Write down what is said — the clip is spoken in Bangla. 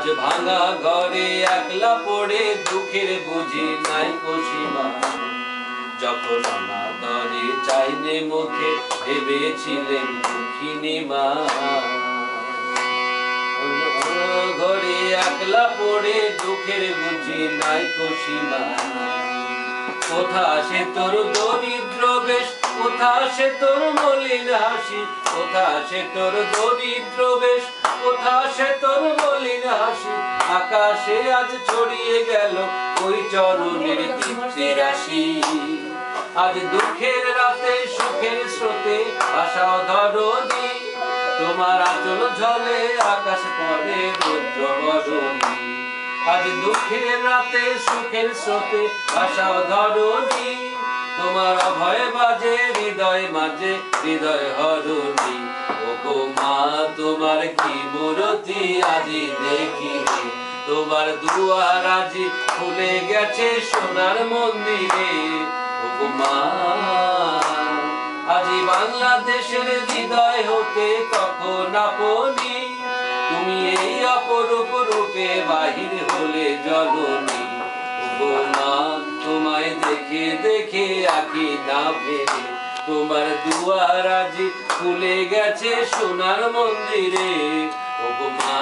আজ ভাঙা ঘরে একলা পড়ে দুঃখের বুঝি নাই সীমা। যখন অনাদরে চাইলে মুখে ভেবেছিলেন দুঃখিনী মা। ঘরে একলা পড়ে দুঃখের বুঝি নাই সীমা। কোথা সে তোর দরিদ্র বেশ, কোথা সে তোর মলিন হাসি, কোথা সে তোর দরিদ্র বেশ, কোথা সে তোর মলিন হাসি। আকাশে আজ ছড়িয়ে গেল ওই চরণের দীপ্তি রাশি। আজ দুঃখের রাতে সুখের স্রোতে ভাসাও ধরণী, তোমার আঁচল ঝলে আকাশ পরে রুদ্র বরণী। আজ দুঃখের রাতে সুখের স্রোতে ভাসাও ধরণী, তোমার অভয় বাজে হৃদয় মাঝে হৃদয় হরণী। ওগো মা তোমার কি মূরতি আজি দেখি, তোমার দুয়ার আজি খুলে গেছে সোনার মন্দিরে। ওগো মা আজি বাংলাদেশের হৃদয় হতে কখন আপনি, তুমি এই অপরূপ রূপে বাহির হলে জননী। ওগো মা তোমায় দেখে দেখে আঁখি না ফেলে, তোমার দুয়ার আজি খুলে গেছে সোনার মন্দিরে। ওগো মা।